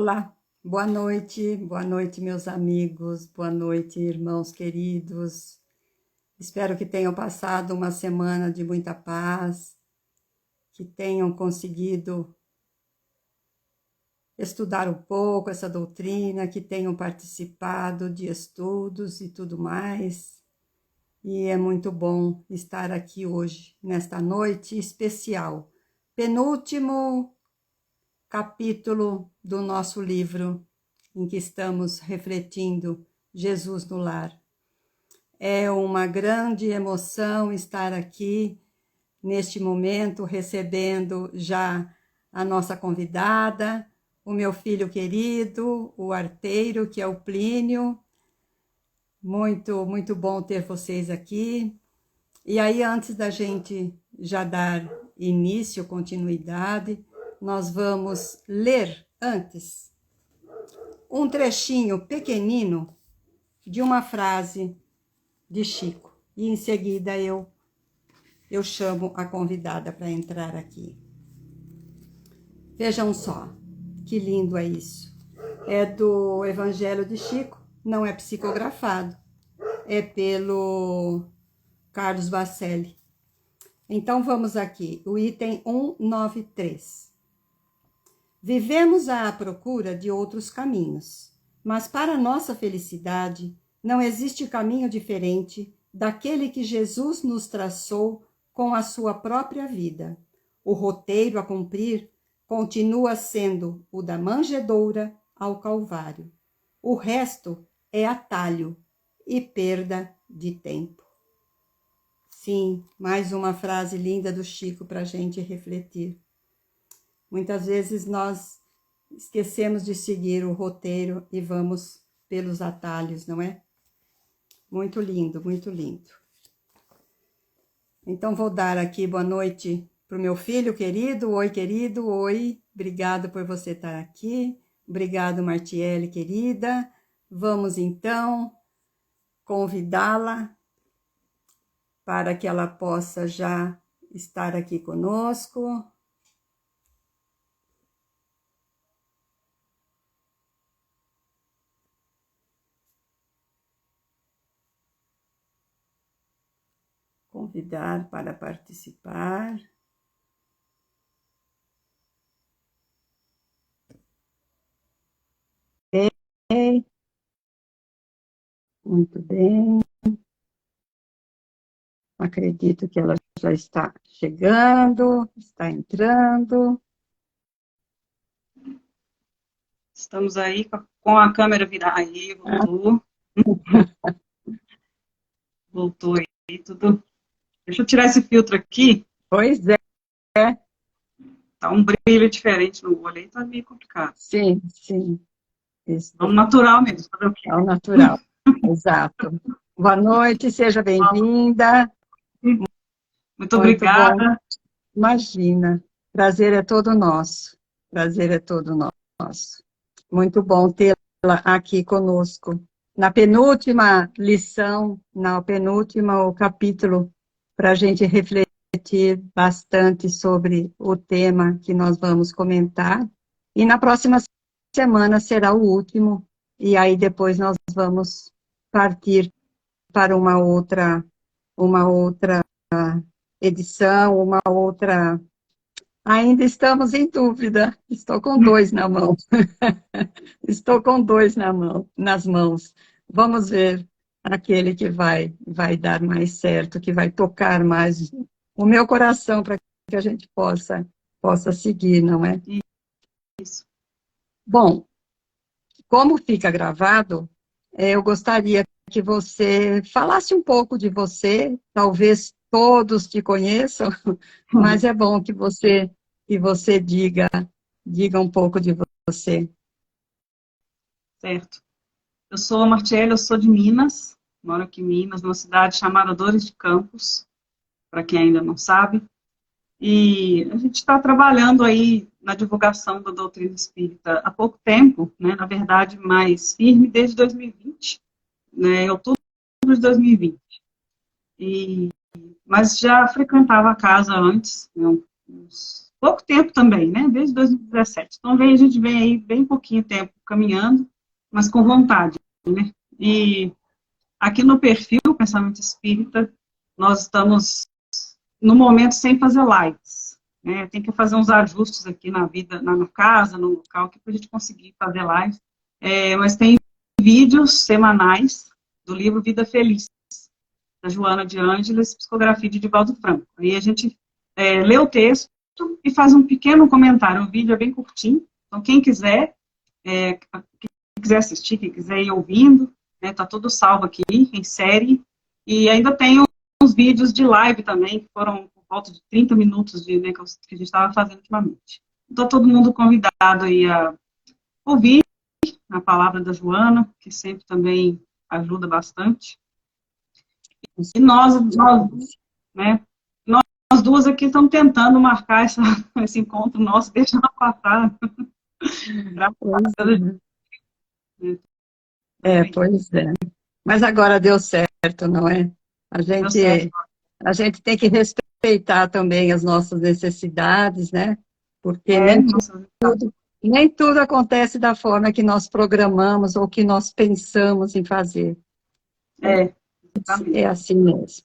Olá, boa noite, meus amigos, boa noite, irmãos queridos. Espero que tenham passado uma semana de muita paz, que tenham conseguido estudar um pouco essa doutrina, que tenham participado de estudos e tudo mais. E é muito bom estar aqui hoje, nesta noite especial, penúltimo capítulo do nosso livro, em que estamos refletindo Jesus no lar. É uma grande emoção estar aqui, neste momento, recebendo já a nossa convidada, o meu filho querido, o arteiro, que é o Plínio. Muito bom ter vocês aqui. E aí, antes da gente já dar início, continuidade, nós vamos ler antes um trechinho pequenino de uma frase de Chico. E em seguida eu chamo a convidada para entrar aqui. Vejam só, que lindo é isso. É do Evangelho de Chico, não é psicografado, é pelo Carlos Bacelli. Então vamos aqui, o item 193. Vivemos à procura de outros caminhos, mas para nossa felicidade não existe caminho diferente daquele que Jesus nos traçou com a sua própria vida. O roteiro a cumprir continua sendo o da manjedoura ao Calvário. O resto é atalho e perda de tempo. Sim, mais uma frase linda do Chico para a gente refletir. Muitas vezes nós esquecemos de seguir o roteiro e vamos pelos atalhos, não é? Muito lindo, muito lindo. Então vou dar aqui boa noite para o meu filho querido. Oi, querido, oi. Obrigado por você estar aqui. Obrigado, Martiele, querida. Vamos então convidá-la para que ela possa já estar aqui conosco. Convidar para participar. Ok. Muito bem. Acredito que ela já está chegando, está entrando. Estamos aí com a câmera virada. Aí, voltou. Voltou aí, tudo. Deixa eu tirar esse filtro aqui. Pois é. Tá um brilho diferente no olho aí, tá meio complicado. Sim, sim. É um natural mesmo, fazer o quê? É o natural. Exato. Boa noite, seja bem-vinda. Muito Muito bom. obrigada. Imagina. Prazer é todo nosso. Prazer é todo nosso. Muito bom tê-la aqui conosco. Na penúltima lição, na penúltimo capítulo, para a gente refletir bastante sobre o tema que nós vamos comentar. E na próxima semana será o último, e aí depois nós vamos partir para uma outra edição, uma outra. Ainda estamos em dúvida. Estou com dois na mão. Estou com dois nas mãos. Vamos ver aquele que vai dar mais certo, que vai tocar mais o meu coração para que a gente possa seguir, não é? Isso. Bom, como fica gravado, eu gostaria que você falasse um pouco de você, talvez todos te conheçam, mas é bom que você diga um pouco de você. Certo. Eu sou a Martiele, eu sou de Minas, moro aqui em Minas, numa cidade chamada Dores de Campos, para quem ainda não sabe. E a gente está trabalhando aí na divulgação da doutrina espírita há pouco tempo, né? Na verdade, mais firme desde 2020, né? Em outubro de 2020. Mas já frequentava a casa antes, né? Uns pouco tempo também, né? Desde 2017. Então, a gente vem aí bem pouquinho tempo caminhando, mas com vontade, né? E aqui no perfil Pensamento Espírita, nós estamos, no momento, sem fazer lives. Né? Tem que fazer uns ajustes aqui na vida, na casa, no local, para a gente conseguir fazer lives. Mas tem vídeos semanais do livro Vida Feliz, da Joana de Ângeles, psicografia de Divaldo Franco. Aí a gente lê o texto e faz um pequeno comentário. O vídeo é bem curtinho, então quem quiser assistir, quem quiser ir ouvindo, né, tá tudo salvo aqui, em série, e ainda tem uns vídeos de live também, que foram por volta de 30 minutos né, que a gente estava fazendo ultimamente. Então, todo mundo convidado aí a ouvir a palavra da Joana, que sempre também ajuda bastante. E né, nós duas aqui estamos tentando marcar esse encontro nosso, deixando passar. Pois é. Mas agora deu certo, não é? A gente tem que respeitar também as nossas necessidades, né? Porque nem tudo acontece da forma que nós programamos ou que nós pensamos em fazer. É assim mesmo.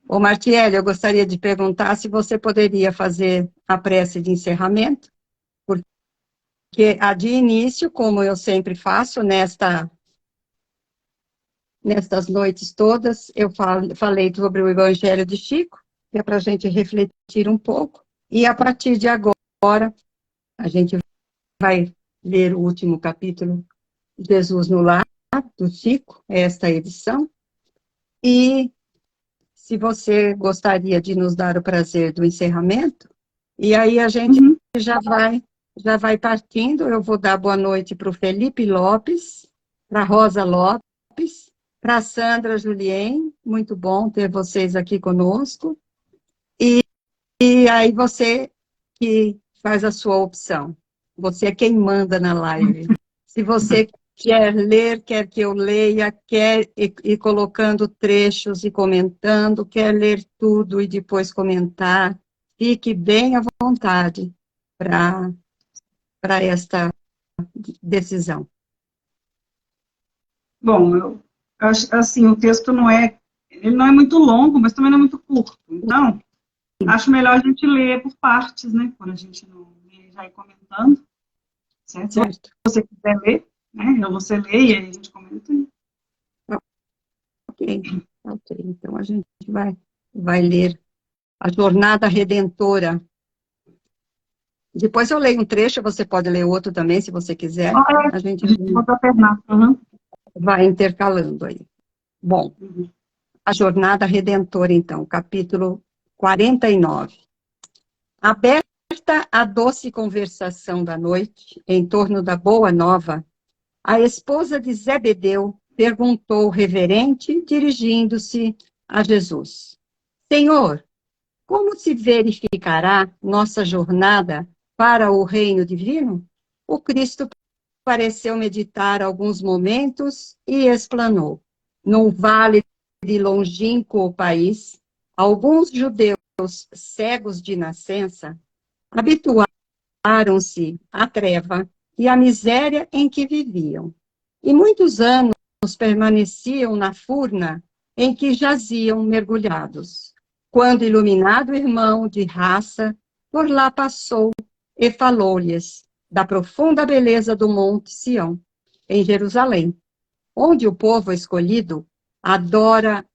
Ô, Martiele, eu gostaria de perguntar se você poderia fazer a prece de encerramento, porque a de início, como eu sempre faço nestas noites todas, eu falei sobre o Evangelho de Chico, que é para a gente refletir um pouco, e a partir de agora, a gente vai ler o último capítulo, Jesus no Lar, do Chico, esta edição, e se você gostaria de nos dar o prazer do encerramento, e aí a gente já vai partindo, eu vou dar boa noite para o Felipe Lopes, para a Rosa Lopes, para a Sandra Julien, muito bom ter vocês aqui conosco, e aí você que faz a sua opção, você é quem manda na live, se você quer ler, quer que eu leia, quer ir colocando trechos e comentando, quer ler tudo e depois comentar, fique bem à vontade para esta decisão. Bom, eu acho assim, o texto ele não é muito longo, mas também não é muito curto. Então, acho melhor a gente ler por partes, né? Quando a gente não já ir comentando. Certo? Se você quiser ler, né? Você lê e aí a gente comenta. Ok. Então a gente vai ler a Jornada Redentora. Depois eu leio um trecho, você pode ler outro também, se você quiser. A gente pode alternar. Vai intercalando aí. Bom, a Jornada Redentora, então, capítulo 49. Aberta a doce conversação da noite, em torno da boa nova, a esposa de Zebedeu perguntou reverente, dirigindo-se a Jesus: Senhor, como se verificará nossa jornada para o reino divino? O Cristo pareceu meditar alguns momentos e explanou. Num vale de longínquo país, alguns judeus cegos de nascença habituaram-se à treva e à miséria em que viviam, e muitos anos permaneciam na furna em que jaziam mergulhados, quando iluminado irmão de raça por lá passou e falou-lhes da profunda beleza do Monte Sião, em Jerusalém, onde o povo escolhido adora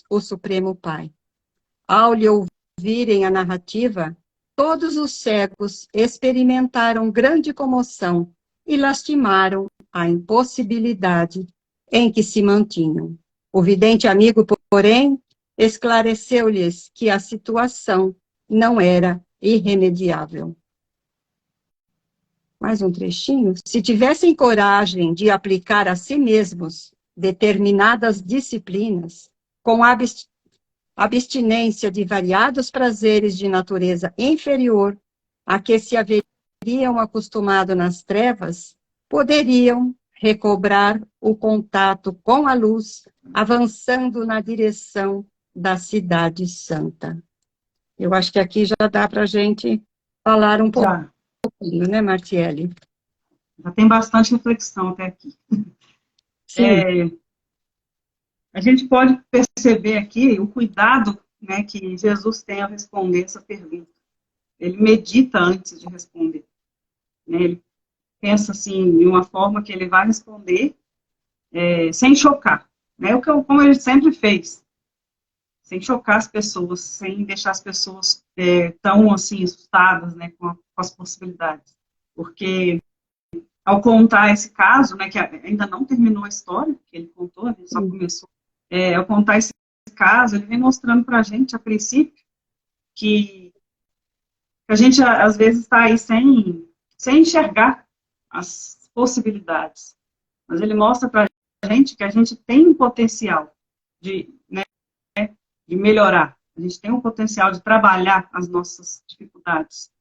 o Supremo Pai. Ao lhe ouvirem a narrativa, todos os cegos experimentaram grande comoção e lastimaram a impossibilidade em que se mantinham. O vidente amigo, porém, esclareceu-lhes que a situação não era irremediável. Mais um trechinho. Se tivessem coragem de aplicar a si mesmos determinadas disciplinas, com abstinência de variados prazeres de natureza inferior a que se haveriam acostumado nas trevas, poderiam recobrar o contato com a luz, avançando na direção da cidade santa. Eu acho que aqui já dá para a gente falar um Já, pouquinho, né, Martiele? já tem bastante reflexão até aqui. Sim, A gente pode perceber aqui o cuidado, né, que Jesus tem ao responder essa pergunta. Ele medita antes de responder, né? Ele pensa assim, de uma forma que ele vai responder sem chocar, né? Como ele sempre fez, sem chocar as pessoas, sem deixar as pessoas tão assim assustadas, né, com as possibilidades. Porque ao contar esse caso, né, que ainda não terminou a história que ele contou, ele só sim, começou, ao contar esse caso, ele vem mostrando para a gente, a princípio, que a gente às vezes está aí sem enxergar as possibilidades. Mas ele mostra para a gente que a gente tem um potencial de, né, de melhorar, a gente tem um potencial de trabalhar as nossas dificuldades.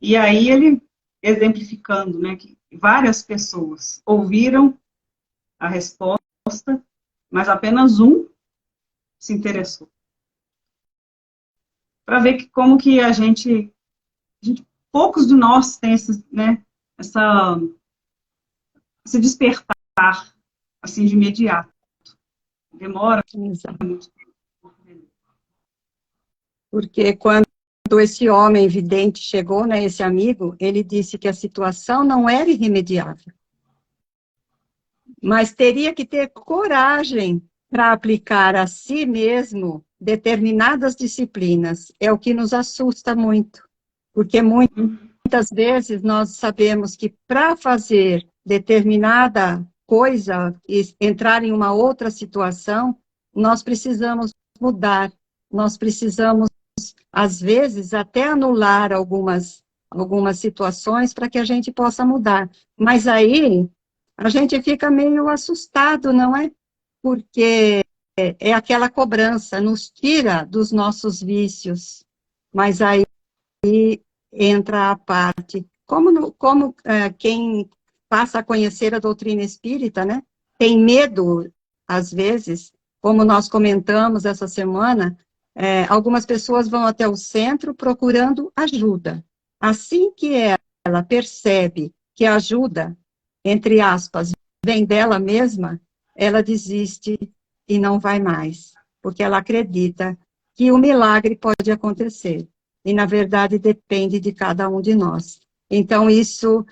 E aí ele, exemplificando, né, que várias pessoas ouviram a resposta, mas apenas um se interessou. Para ver que, como que poucos de nós têm né, esse despertar, assim, de imediato. Demora exato. muito tempo. Porque quando esse homem vidente chegou, né, esse amigo, ele disse que a situação não era irremediável, mas teria que ter coragem para aplicar a si mesmo determinadas disciplinas. É o que nos assusta muito, porque muitas vezes nós sabemos que para fazer determinada coisa e entrar em uma outra situação, nós precisamos mudar, nós precisamos, às vezes, até anular algumas situações para que a gente possa mudar. Mas aí a gente fica meio assustado, não é? Porque é aquela cobrança, nos tira dos nossos vícios. Mas aí entra a parte, quem passa a conhecer a doutrina espírita, né, tem medo, às vezes, como nós comentamos essa semana, algumas pessoas vão até o centro procurando ajuda. Assim que ela percebe que a ajuda, entre aspas, vem dela mesma, ela desiste e não vai mais, porque ela acredita que o milagre pode acontecer e, na verdade, depende de cada um de nós. Então, isso,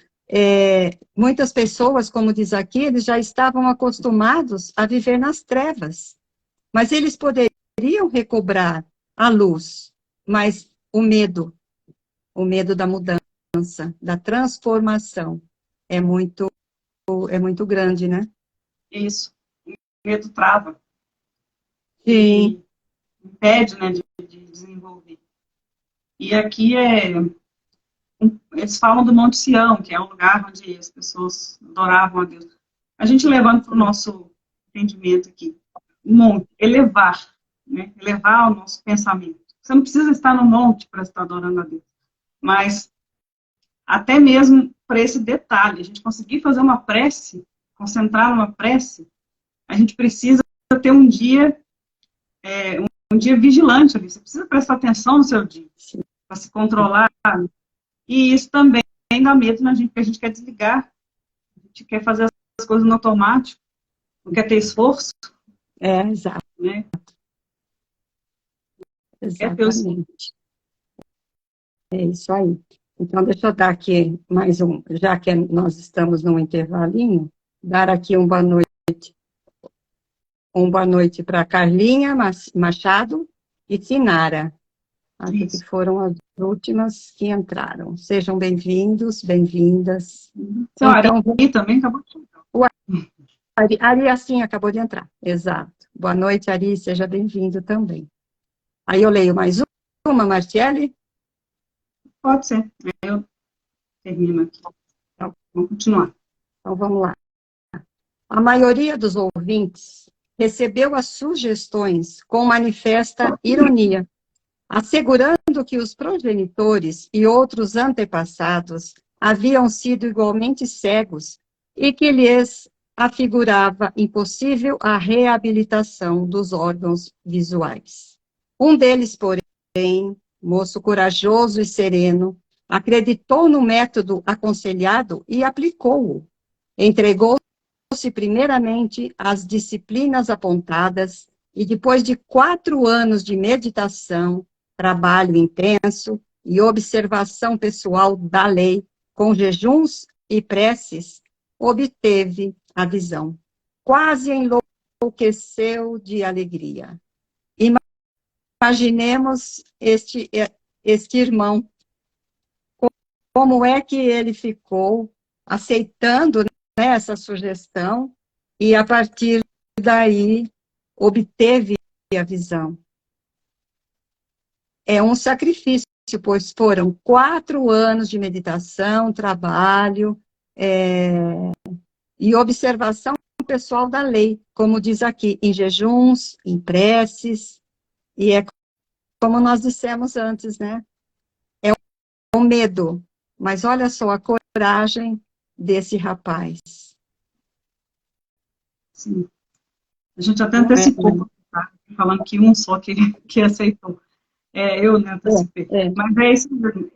muitas pessoas, como diz aqui, eles já estavam acostumados a viver nas trevas, mas eles poderiam recobrar a luz, mas o medo da mudança, da transformação, é muito, é muito grande, né? Isso, o medo trava Sim, e impede, né, de desenvolver. E aqui eles falam do Monte Sião, que é um lugar onde as pessoas adoravam a Deus. A gente levando para o nosso entendimento aqui, monte, elevar, né, elevar o nosso pensamento. Você não precisa estar no monte para estar adorando a Deus, mas até mesmo para esse detalhe, a gente conseguir fazer uma prece, concentrar numa prece, a gente precisa ter um dia vigilante ali. Você precisa prestar atenção no seu dia, para se controlar. E isso também dá medo na gente, porque a gente quer desligar, a gente quer fazer as coisas no automático, não quer ter esforço, exato, né? Quer ter o esforço. exatamente. É isso aí. Então, deixa eu dar aqui mais já que nós estamos num intervalinho, dar aqui uma boa noite para Carlinha Machado e Sinara, acho que Isso. foram as últimas que entraram. Sejam bem-vindos, bem-vindas. Então, a Então, Ari também acabou de chegar. o Ari, assim, acabou de entrar, exato. Boa noite, Ari, seja bem-vindo também. Aí eu leio mais uma, Martiele? Pode ser. Eu termino aqui. Então, Vamos continuar. então vamos lá. A maioria dos ouvintes recebeu as sugestões com manifesta ironia, assegurando que os progenitores e outros antepassados haviam sido igualmente cegos e que lhes afigurava impossível a reabilitação dos órgãos visuais. Um deles, porém, moço corajoso e sereno, acreditou no método aconselhado e aplicou-o. Entregou-se primeiramente às disciplinas apontadas e depois de 4 anos de meditação, trabalho intenso e observação pessoal da lei, com jejuns e preces, obteve a visão. Quase enlouqueceu de alegria. Imaginemos este irmão, como é que ele ficou aceitando, né, essa sugestão e, a partir daí, obteve a visão. É um sacrifício, pois foram 4 anos de meditação, trabalho e observação pessoal da lei, como diz aqui, em jejuns, em preces, e é como nós dissemos antes, né? É um medo, mas olha só a coragem desse rapaz. Sim. A gente até antecipou, tá? Falando que um só que aceitou. Eu, né, antecipei. Mas é isso mesmo.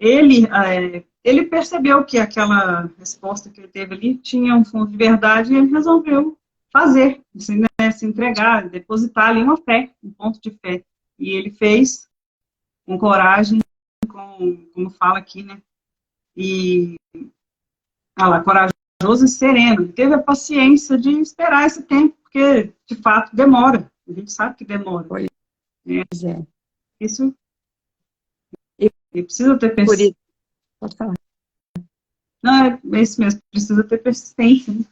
Ele percebeu que aquela resposta que ele teve ali tinha um fundo de verdade e ele resolveu fazer, assim, né, se entregar, depositar ali uma fé, um ponto de fé. E ele fez com coragem, como fala aqui, né? E, lá, corajoso e sereno. Ele teve a paciência de esperar esse tempo, porque, de fato, demora. A gente sabe que demora. Pois é. Isso, ele precisa ter persistência. Pode falar. Não, é isso mesmo, precisa ter persistência, né?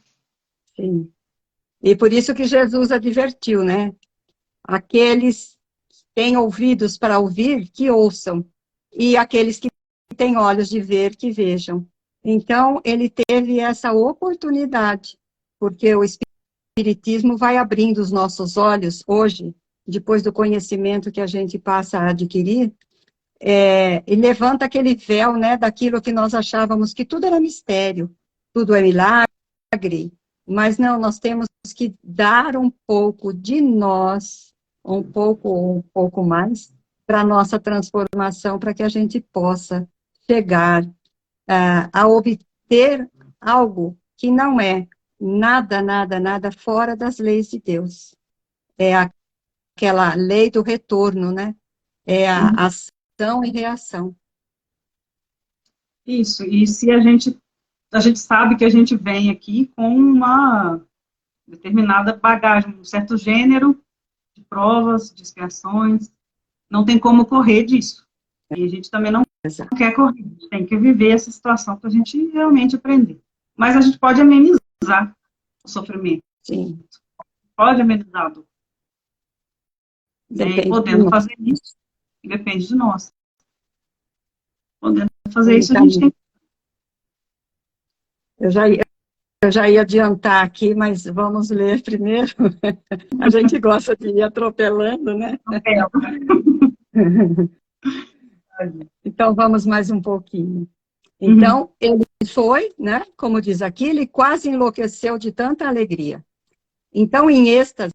Sim. E por isso que Jesus advertiu, né? Aqueles que têm ouvidos para ouvir, que ouçam. E aqueles que têm olhos de ver, que vejam. Então, ele teve essa oportunidade, porque o Espiritismo vai abrindo os nossos olhos hoje, depois do conhecimento que a gente passa a adquirir, e levanta aquele véu, né, daquilo que nós achávamos que tudo era mistério, tudo é milagre, mas não, nós temos que dar um pouco de nós, um pouco mais, para a nossa transformação, para que a gente possa chegar a obter algo que não é nada fora das leis de Deus. É aquela lei do retorno, né? É a ação e reação. Isso, e se a gente sabe que a gente vem aqui com uma determinada bagagem, um certo gênero de provas, de expiações, não tem como correr disso. E a gente também não quer correr, a gente tem que viver essa situação para a gente realmente aprender. Mas a gente pode amenizar o sofrimento. Sim. Pode amenizar a dor. E podendo fazer isso, depende de nós. Podendo fazer isso, a gente tem. Eu já ia adiantar aqui, mas vamos ler primeiro. A gente gosta de ir atropelando, né? Então, vamos mais um pouquinho. Então, ele foi, né? Como diz aqui, ele quase enlouqueceu de tanta alegria. Então, em êxtase,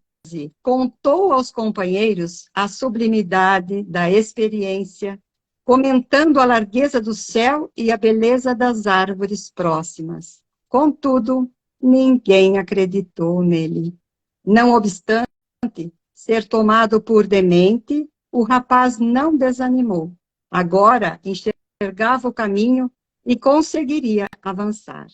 contou aos companheiros a sublimidade da experiência, comentando a largueza do céu e a beleza das árvores próximas. Contudo, ninguém acreditou nele. Não obstante ser tomado por demente, o rapaz não desanimou. Agora enxergava o caminho e conseguiria avançar.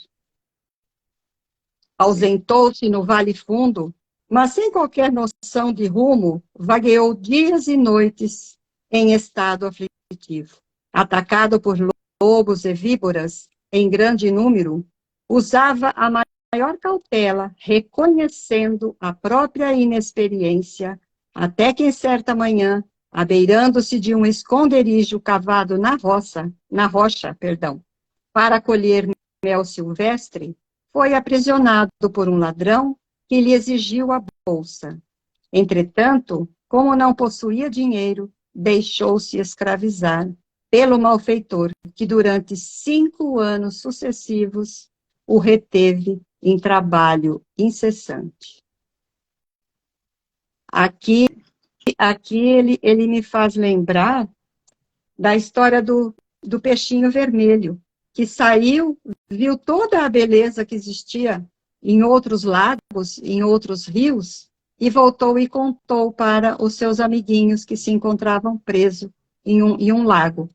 Ausentou-se no Vale Fundo, mas sem qualquer noção de rumo, vagueou dias e noites em estado aflitivo. Atacado por lobos e víboras em grande número, usava a maior cautela, reconhecendo a própria inexperiência, até que em certa manhã, abeirando-se de um esconderijo cavado na rocha, para colher mel silvestre, foi aprisionado por um ladrão que lhe exigiu a bolsa. Entretanto, como não possuía dinheiro, deixou-se escravizar pelo malfeitor, que durante 5 anos sucessivos o reteve em trabalho incessante. Aqui ele me faz lembrar da história do peixinho vermelho, que saiu, viu toda a beleza que existia em outros lagos, em outros rios, e voltou e contou para os seus amiguinhos que se encontravam presos em um lago.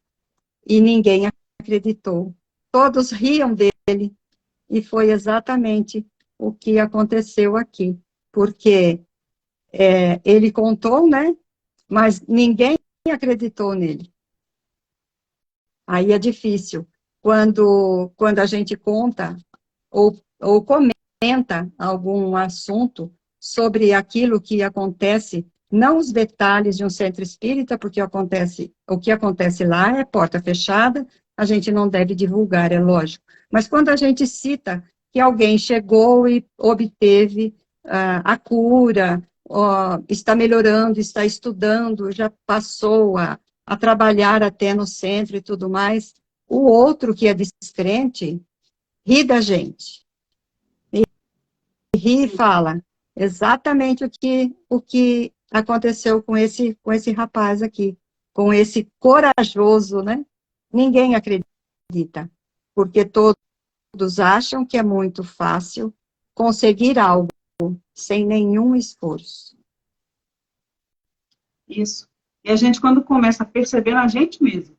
E ninguém acreditou. Todos riam dele, e foi exatamente o que aconteceu aqui. Porque ele contou, né? Mas ninguém acreditou nele. Aí é difícil. Quando a gente conta ou comenta algum assunto sobre aquilo que acontece, não os detalhes de um centro espírita, porque o que acontece lá é porta fechada, a gente não deve divulgar, é lógico. Mas quando a gente cita que alguém chegou e obteve a cura, está melhorando, está estudando, já passou a trabalhar até no centro e tudo mais, o outro que é descrente ri da gente. E ri e fala exatamente o que aconteceu com esse rapaz aqui, com esse corajoso, né? Ninguém acredita, porque todos acham que é muito fácil conseguir algo sem nenhum esforço. Isso. E a gente, quando começa a perceber na gente mesmo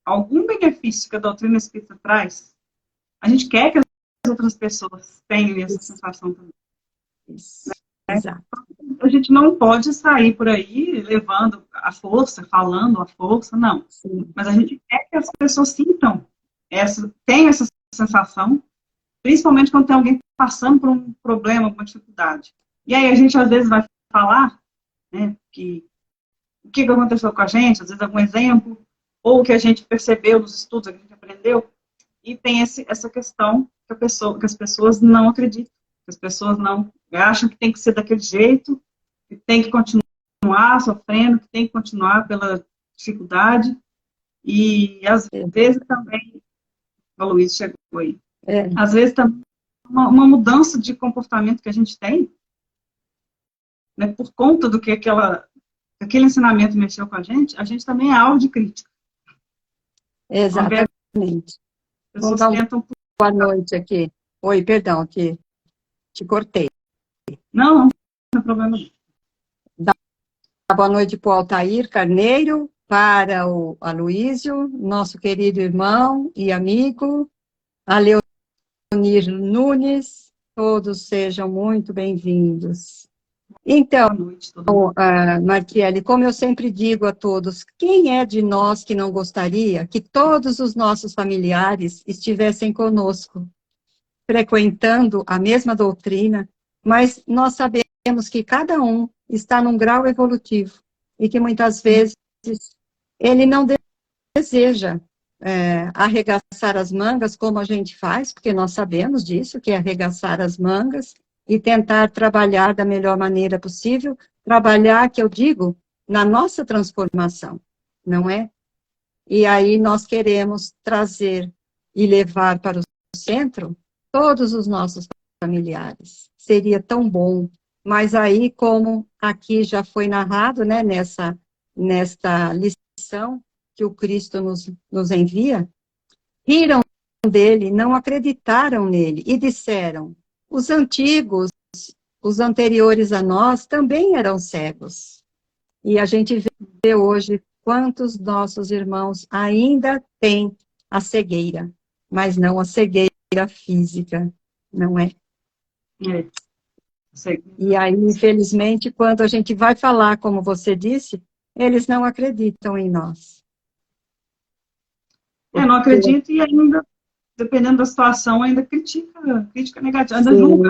algum benefício que a doutrina espírita traz, a gente quer que as outras pessoas tenham essa sensação também. Isso. Exato. A gente não pode sair por aí levando a força, falando a força, não. Sim. Mas a gente quer que as pessoas sintam, tenham essa sensação, principalmente quando tem alguém passando por um problema, uma dificuldade. E aí a gente, às vezes, vai falar, né, o que aconteceu com a gente, às vezes algum exemplo, ou o que a gente percebeu nos estudos, que a gente aprendeu, e tem essa questão que as pessoas não acreditam, que as pessoas não acham que tem que ser daquele jeito, que tem que continuar sofrendo, que tem que continuar pela dificuldade, e às vezes também, o Luiz chegou aí, às vezes também uma mudança de comportamento que a gente tem, né, por conta do que aquele ensinamento mexeu com a gente também é alvo de crítica. Exatamente. Vamos dar uma boa noite aqui. Oi, perdão, que te cortei. Não tem problema não. Dá boa noite para o Altair Carneiro, para o Aloísio, nosso querido irmão e amigo, a Leonir Nunes, todos sejam muito bem-vindos. Então, Martiele, como eu sempre digo a todos, quem é de nós que não gostaria que todos os nossos familiares estivessem conosco, frequentando a mesma doutrina, mas nós sabemos que cada um está num grau evolutivo e que muitas vezes ele não deseja arregaçar as mangas como a gente faz, porque nós sabemos disso, que é arregaçar as mangas e tentar trabalhar da melhor maneira possível, trabalhar, que eu digo, na nossa transformação, não é? E aí nós queremos trazer e levar para o centro todos os nossos familiares. Seria tão bom, mas aí, como aqui já foi narrado, né, nesta lição que o Cristo nos envia, riram dele, não acreditaram nele e disseram, os antigos, os anteriores a nós, também eram cegos. E a gente vê hoje quantos nossos irmãos ainda têm a cegueira, mas não a cegueira física, não é? E aí, infelizmente, quando a gente vai falar, como você disse, eles não acreditam em nós. Não acredito e ainda, dependendo da situação, ainda crítica negativa, ainda julga.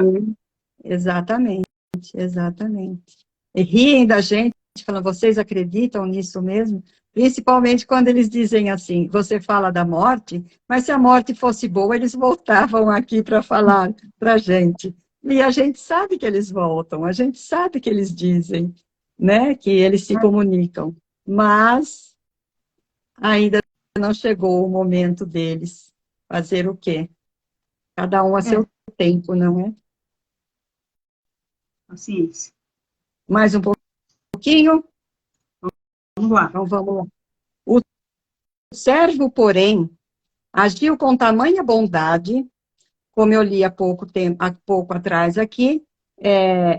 Exatamente, exatamente. E riem da gente, falando, vocês acreditam nisso mesmo? Principalmente quando eles dizem assim, você fala da morte, mas se a morte fosse boa, eles voltavam aqui para falar para a gente. E a gente sabe que eles voltam, a gente sabe que eles dizem, né, que eles se comunicam, mas ainda não chegou o momento deles fazer o quê? Cada um a seu tempo, não é? A ciência. Mais um pouquinho? Vamos lá. Então, vamos lá. O servo, porém, agiu com tamanha bondade, como eu li há pouco atrás aqui,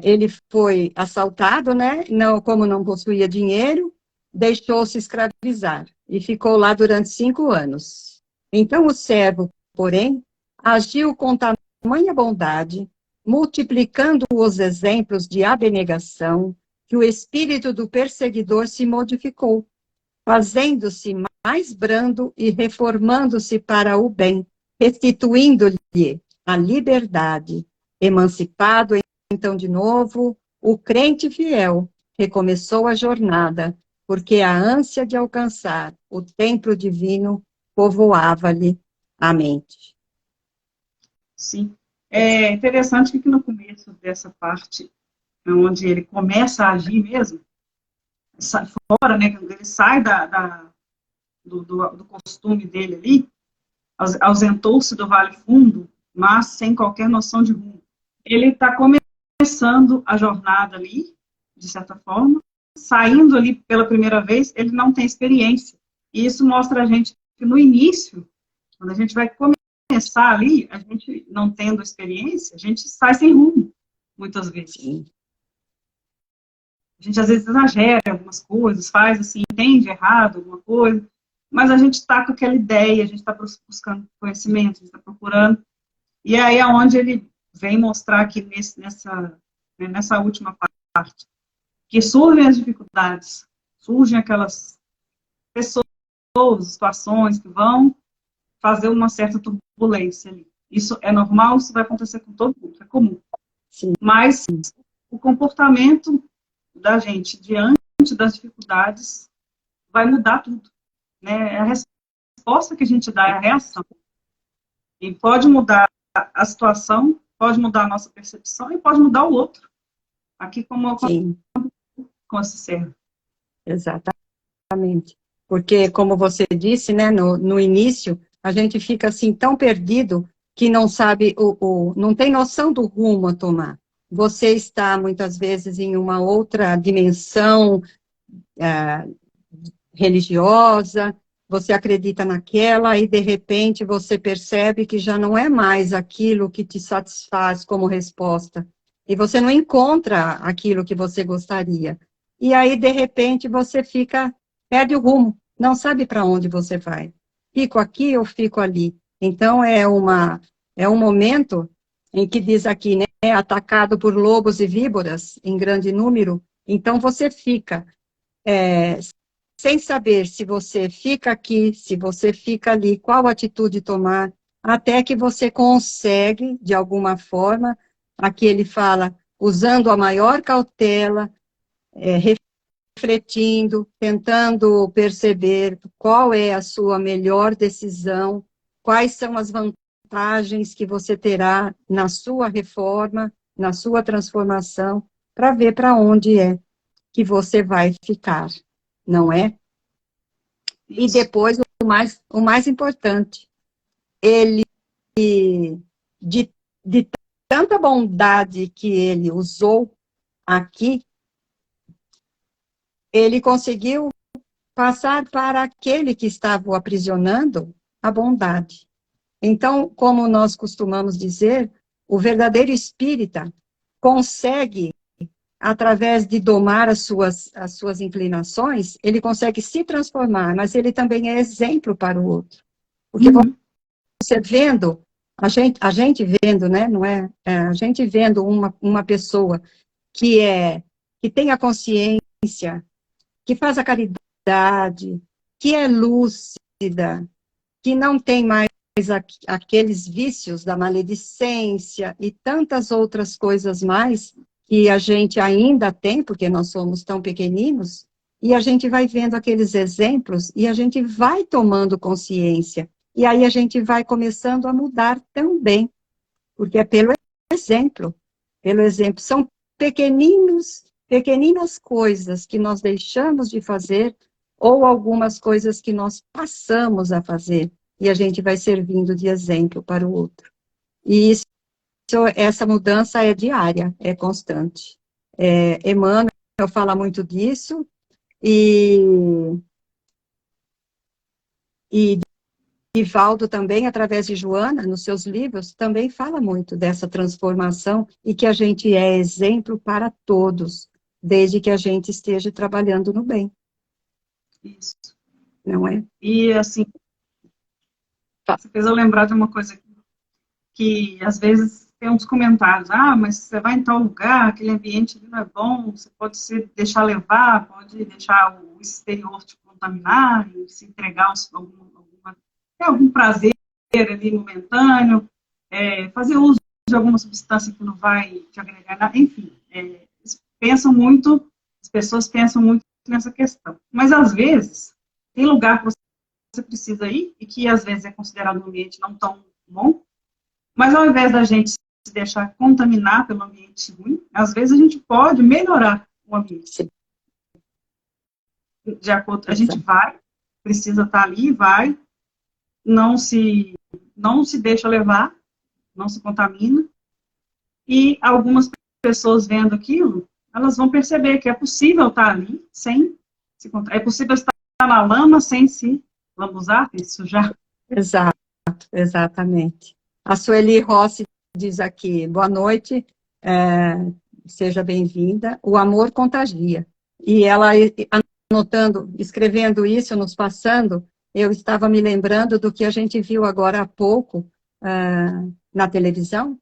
ele foi assaltado, né? Não, como não possuía dinheiro, deixou-se escravizar e ficou lá durante 5 anos. Então o servo, porém, agiu com tamanha bondade, multiplicando os exemplos de abnegação, que o espírito do perseguidor se modificou, fazendo-se mais brando e reformando-se para o bem, restituindo-lhe a liberdade. Emancipado, então, de novo, o crente fiel recomeçou a jornada, porque a ânsia de alcançar o templo divino povoava-lhe a mente. Sim. É interessante que aqui no começo dessa parte, onde ele começa a agir mesmo, sai fora, né, quando ele sai do costume dele ali, ausentou-se do Vale Fundo, mas sem qualquer noção de rumo. Ele está começando a jornada ali, de certa forma, saindo ali pela primeira vez, ele não tem experiência. E isso mostra a gente que no início, quando a gente vai começar ali, a gente não tendo experiência, a gente sai sem rumo, muitas vezes. Sim. A gente às vezes exagera algumas coisas, faz assim, entende errado alguma coisa, mas a gente está com aquela ideia, a gente está buscando conhecimento, a gente está procurando. E aí é onde ele vem mostrar aqui nessa última parte, que surgem as dificuldades, surgem aquelas pessoas, situações que vão fazer uma certa turbulência ali. Isso é normal, isso vai acontecer com todo mundo, é comum. Sim. Mas o comportamento da gente diante das dificuldades vai mudar tudo, né? A resposta que a gente dá é a reação. E pode mudar a situação, pode mudar a nossa percepção e pode mudar o outro. Aqui como com esse servo. Exatamente. Porque, como você disse, né, no início, a gente fica assim tão perdido que não sabe, não tem noção do rumo a tomar. Você está, muitas vezes, em uma outra dimensão religiosa, você acredita naquela e, de repente, você percebe que já não é mais aquilo que te satisfaz como resposta. E você não encontra aquilo que você gostaria. E aí, de repente, você perde o rumo, não sabe para onde você vai. Fico aqui ou fico ali? Então, é um momento em que diz aqui, né, atacado por lobos e víboras em grande número, então você fica sem saber se você fica aqui, se você fica ali, qual atitude tomar, até que você consegue, de alguma forma, aqui ele fala, usando a maior cautela, refletindo, tentando perceber qual é a sua melhor decisão, quais são as vantagens que você terá na sua reforma, na sua transformação, para ver para onde é que você vai ficar, não é? E depois, o mais importante, ele, de tanta bondade que ele usou aqui, ele conseguiu passar para aquele que estava o aprisionando a bondade. Então, como nós costumamos dizer, o verdadeiro espírita consegue, através de domar as suas inclinações, ele consegue se transformar, mas ele também é exemplo para o outro. Porque você vendo, a gente vendo, né, não é? A gente vendo uma pessoa que tem a consciência, que faz a caridade, que é lúcida, que não tem mais aqueles vícios da maledicência e tantas outras coisas mais que a gente ainda tem, porque nós somos tão pequeninos, e a gente vai vendo aqueles exemplos e a gente vai tomando consciência. E aí a gente vai começando a mudar também, porque é pelo exemplo. Pelo exemplo, são pequeninas coisas que nós deixamos de fazer ou algumas coisas que nós passamos a fazer e a gente vai servindo de exemplo para o outro. E essa mudança é diária, é constante. Emmanuel fala muito disso e E Divaldo também, através de Joana, nos seus livros, também fala muito dessa transformação e que a gente é exemplo para todos, desde que a gente esteja trabalhando no bem, Isso. não é? E, assim, Tá. você fez eu lembrar de uma coisa que às vezes tem uns comentários, mas você vai em tal lugar, aquele ambiente ali não é bom, você pode deixar levar, pode deixar o exterior te contaminar e se entregar tem algum prazer ali momentâneo, fazer uso de alguma substância que não vai te agregar nada, enfim, as pessoas pensam muito nessa questão. Mas às vezes, tem lugar que você precisa ir e que às vezes é considerado um ambiente não tão bom, mas ao invés da gente se deixar contaminar pelo ambiente ruim, às vezes a gente pode melhorar o ambiente. De acordo, a gente vai, precisa estar ali, vai, não se deixa levar, não se contamina, e algumas pessoas vendo aquilo, elas vão perceber que é possível estar ali sem se contaminar, é possível estar na lama sem se lambuzar, sem se sujar. Exato, exatamente. A Sueli Rossi diz aqui, boa noite, seja bem-vinda, o amor contagia. E ela, anotando, escrevendo isso, nos passando, eu estava me lembrando do que a gente viu agora há pouco na televisão.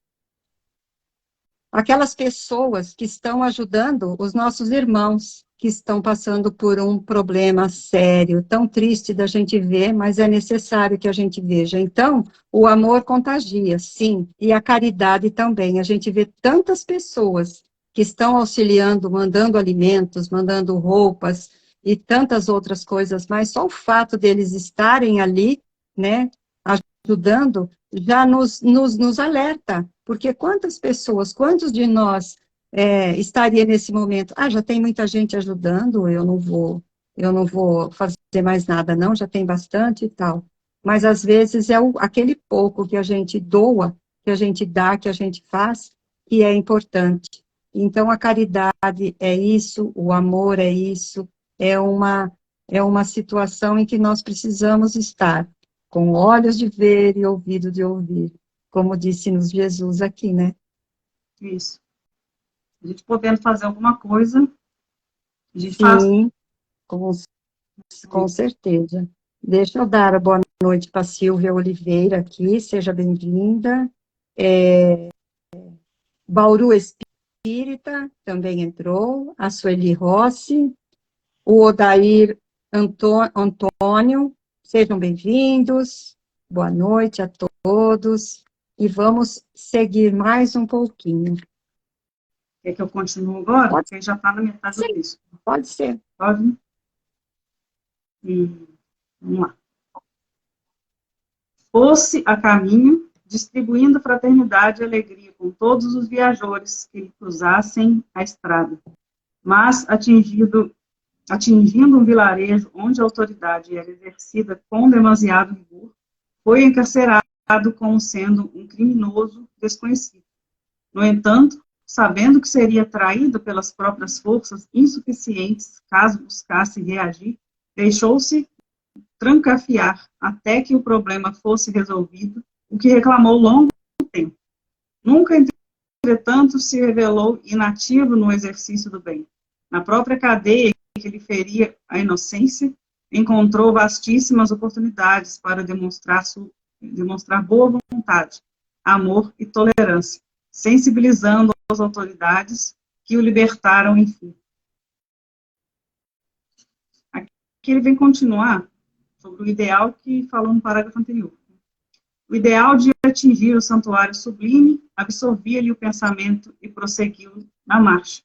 Aquelas pessoas que estão ajudando os nossos irmãos, que estão passando por um problema sério, tão triste da gente ver, mas é necessário que a gente veja. Então, o amor contagia, sim, e a caridade também. A gente vê tantas pessoas que estão auxiliando, mandando alimentos, mandando roupas e tantas outras coisas, mas só o fato deles estarem ali, né, ajudando, já nos alerta, porque quantas pessoas, quantos de nós estaria nesse momento, já tem muita gente ajudando, eu não vou fazer mais nada não, já tem bastante e tal, mas às vezes é aquele pouco que a gente doa, que a gente dá, que a gente faz, que é importante. Então, a caridade é isso, o amor é isso, é uma situação em que nós precisamos estar, com olhos de ver e ouvido de ouvir, como disse-nos Jesus aqui, né? Isso. A gente podendo fazer alguma coisa, a gente faz. Sim, com certeza. Deixa eu dar a boa noite para a Silvia Oliveira aqui, seja bem-vinda. Bauru Espírita também entrou, a Sueli Rossi, o Odair Antônio, sejam bem-vindos, boa noite a todos, e vamos seguir mais um pouquinho. Quer que eu continue agora? Pode Porque já está na metade do texto. Pode ser. Pode? Vamos lá. Fosse a caminho, distribuindo fraternidade e alegria com todos os viajores que lhe cruzassem a estrada, mas atingindo um vilarejo onde a autoridade era exercida com demasiado rigor, foi encarcerado como sendo um criminoso desconhecido. No entanto, sabendo que seria traído pelas próprias forças insuficientes caso buscasse reagir, deixou-se trancafiar até que o problema fosse resolvido, o que reclamou longo tempo. Nunca, entretanto, se revelou inativo no exercício do bem. Na própria cadeia que lhe feria a inocência, encontrou vastíssimas oportunidades para demonstrar boa vontade, amor e tolerância, sensibilizando as autoridades que o libertaram, enfim. Aqui ele vem continuar sobre o ideal que falou no parágrafo anterior. O ideal de atingir o santuário sublime absorvia-lhe o pensamento e prosseguiu na marcha.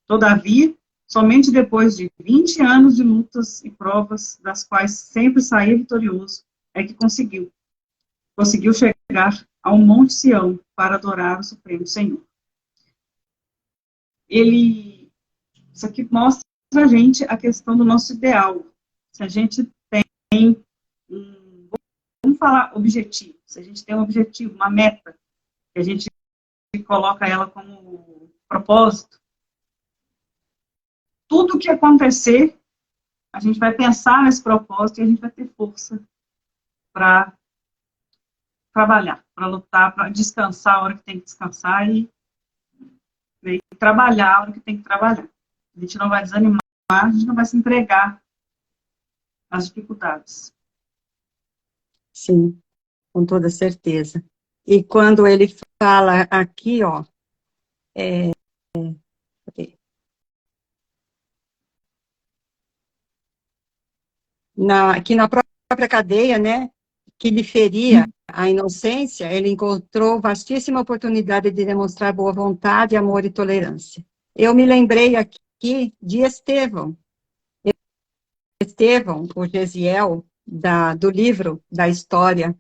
Todavia, somente depois de 20 anos de lutas e provas, das quais sempre saía vitorioso, é que conseguiu chegar ao Monte Sião para adorar o Supremo Senhor. Isso aqui mostra a gente a questão do nosso ideal. Se a gente tem vamos falar objetivo, se a gente tem um objetivo, uma meta, que a gente coloca ela como propósito, tudo que acontecer, a gente vai pensar nesse propósito e a gente vai ter força para trabalhar, para lutar, para descansar a hora que tem que descansar e trabalhar a hora que tem que trabalhar. A gente não vai desanimar, a gente não vai se entregar às dificuldades. Sim, com toda certeza. E quando ele fala aqui, ó, aqui na própria cadeia, né, que lhe feria a inocência, ele encontrou vastíssima oportunidade de demonstrar boa vontade, amor e tolerância. Eu me lembrei aqui de Estevão, o Gesiel, do livro da história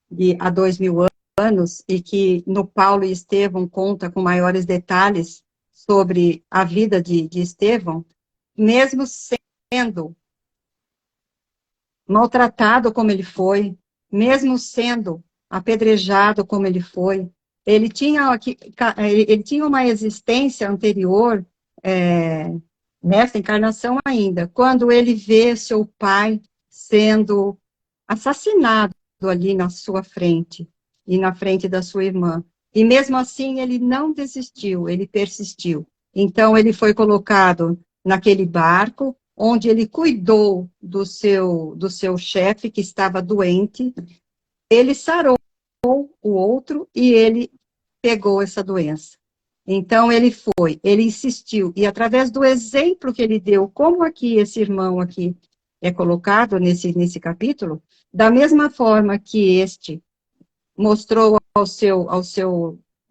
de há 2000 anos, e que no Paulo e Estevão conta com maiores detalhes sobre a vida de Estevão, mesmo sendo maltratado como ele foi, mesmo sendo apedrejado como ele foi, ele tinha uma existência anterior, nessa encarnação ainda, quando ele vê seu pai sendo assassinado ali na sua frente, e na frente da sua irmã. E mesmo assim, ele não desistiu, ele persistiu. Então, ele foi colocado naquele barco, onde ele cuidou do seu chefe, que estava doente, ele sarou o outro, e ele pegou essa doença. Então, ele insistiu, e através do exemplo que ele deu, como aqui, esse irmão aqui é colocado nesse capítulo, da mesma forma que este mostrou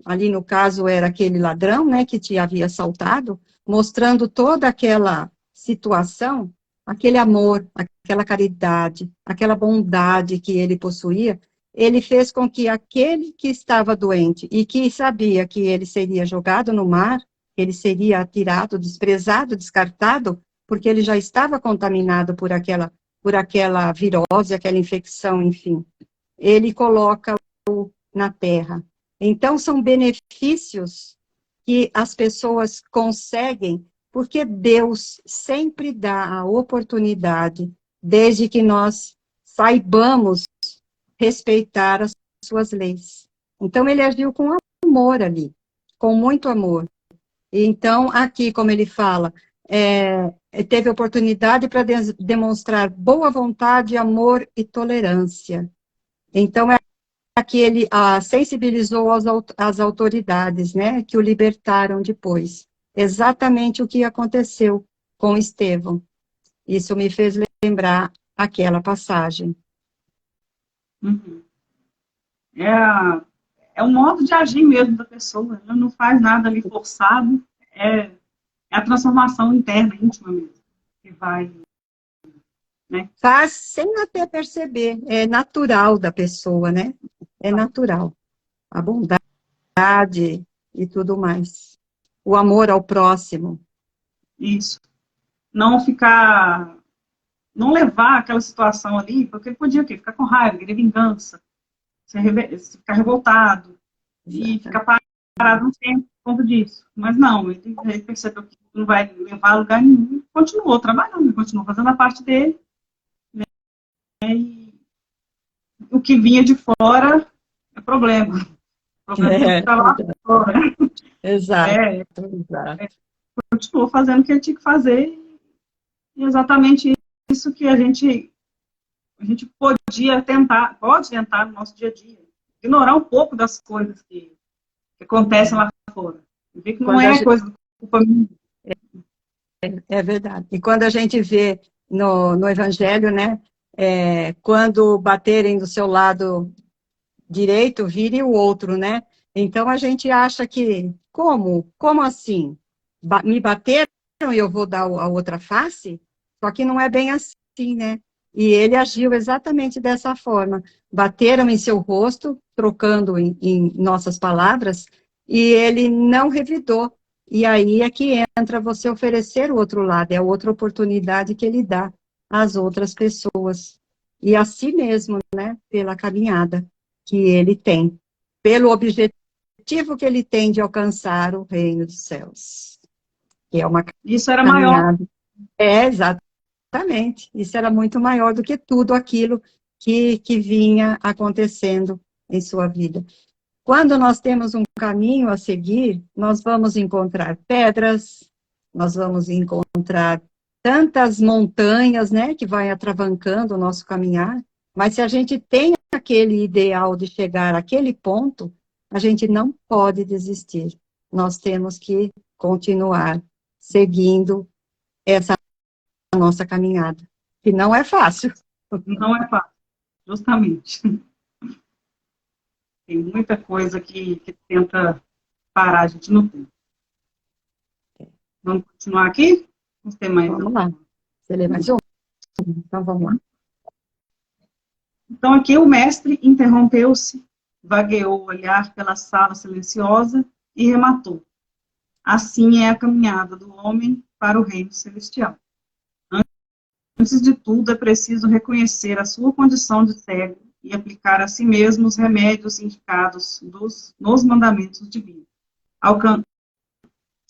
ali no caso era aquele ladrão, né, que te havia assaltado, mostrando toda aquela situação, aquele amor, aquela caridade, aquela bondade que ele possuía, ele fez com que aquele que estava doente e que sabia que ele seria jogado no mar, ele seria atirado, desprezado, descartado, porque ele já estava contaminado por aquela virose, aquela infecção, enfim. Ele coloca na Terra. Então, são benefícios que as pessoas conseguem, porque Deus sempre dá a oportunidade, desde que nós saibamos respeitar as suas leis. Então, ele agiu com amor ali, com muito amor. Então, aqui, como ele fala, teve oportunidade para demonstrar boa vontade, amor e tolerância. Então, que ele sensibilizou as autoridades, né, que o libertaram depois. Exatamente o que aconteceu com Estevão. Isso me fez lembrar aquela passagem. Uhum. É um modo de agir mesmo da pessoa, ela não faz nada ali forçado, é a transformação interna, íntima mesmo, que vai, né? Faz sem até perceber, é natural da pessoa, né? É natural. A bondade e tudo mais. O amor ao próximo. Isso. Não ficar, não levar aquela situação ali, porque ele podia o quê? Ficar com raiva, querer vingança, ficar revoltado, e ficar parado um tempo por conta disso. Mas não, ele percebeu que não vai levar a lugar nenhum, continuou trabalhando, continuou fazendo a parte dele, né? E o que vinha de fora é problema. O problema está lá fora. Exato. Exato. Continuou fazendo o que ele tinha que fazer, e exatamente isso que a gente pode tentar no nosso dia a dia. Ignorar um pouco das coisas que acontecem lá fora. Ver que não é coisa culpa minha. É verdade. E quando a gente vê no Evangelho, né, quando baterem do seu lado direito, vire o outro, né? Então a gente acha que, como assim? Me bateram e eu vou dar a outra face? Só que não é bem assim, né? E ele agiu exatamente dessa forma. Bateram em seu rosto, trocando em nossas palavras, e ele não revidou. E aí é que entra você oferecer o outro lado, é a outra oportunidade que ele dá às outras pessoas. E a si mesmo, né? Pela caminhada que ele tem, pelo objetivo que ele tem de alcançar o reino dos céus. Que é uma Isso era caminhada. maior. Exatamente. Isso era muito maior do que tudo aquilo que vinha acontecendo em sua vida. Quando nós temos um caminho a seguir, nós vamos encontrar pedras, nós vamos encontrar tantas montanhas, né, que vai atravancando o nosso caminhar, mas se a gente tem aquele ideal de chegar àquele ponto, a gente não pode desistir. Nós temos que continuar seguindo essa nossa caminhada, que não é fácil. Não é fácil, justamente. Tem muita coisa que tenta parar a gente no tempo. Vamos continuar aqui? Vamos ter mais Vamos lá. Você lê mais um? Então, vamos lá. Então, aqui o mestre interrompeu-se, vagueou o olhar pela sala silenciosa e rematou. Assim é a caminhada do homem para o reino celestial. Antes de tudo, é preciso reconhecer a sua condição de cego e aplicar a si mesmo os remédios indicados nos mandamentos divinos.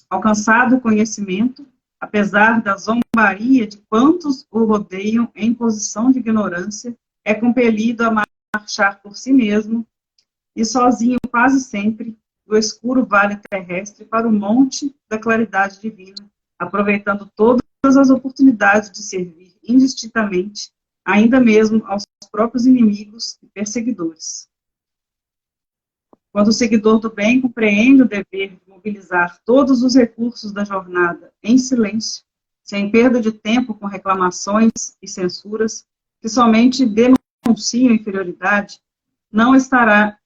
Alcançado o conhecimento, apesar da zombaria de quantos o rodeiam em posição de ignorância, é compelido a marchar por si mesmo e sozinho quase sempre do escuro vale terrestre para o monte da claridade divina, aproveitando todas as oportunidades de servir indistintamente, ainda mesmo aos próprios inimigos e perseguidores. Quando o seguidor do bem compreende o dever de mobilizar todos os recursos da jornada em silêncio, sem perda de tempo com reclamações e censuras, que somente denunciam inferioridade, então estará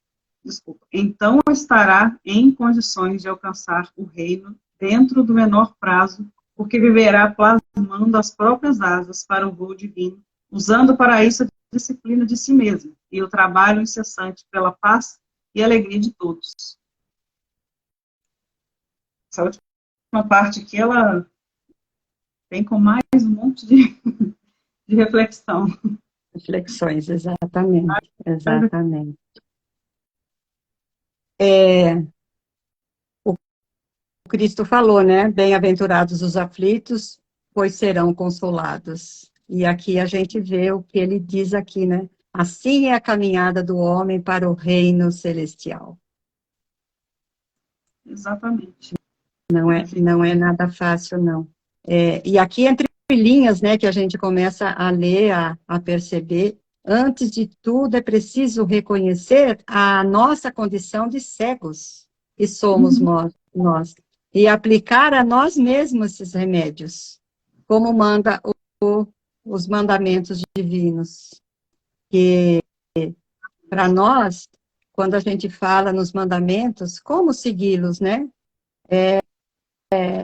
em condições de alcançar o reino dentro do menor prazo, porque viverá plasmando as próprias asas para o voo divino, usando para isso a disciplina de si mesmo e o trabalho incessante pela paz e alegria de todos. Essa última parte aqui, ela vem com mais um monte de reflexão. Reflexões, exatamente, exatamente. O Cristo falou, né? Bem-aventurados os aflitos, pois serão consolados. E aqui a gente vê o que ele diz aqui, né? Assim é a caminhada do homem para o reino celestial. Exatamente. Não é nada fácil, não. E aqui, entre linhas, né, que a gente começa a ler, a perceber, antes de tudo é preciso reconhecer a nossa condição de cegos, que somos nós, e aplicar a nós mesmos esses remédios, como manda os mandamentos divinos. Que, para nós, quando a gente fala nos mandamentos, como segui-los, né?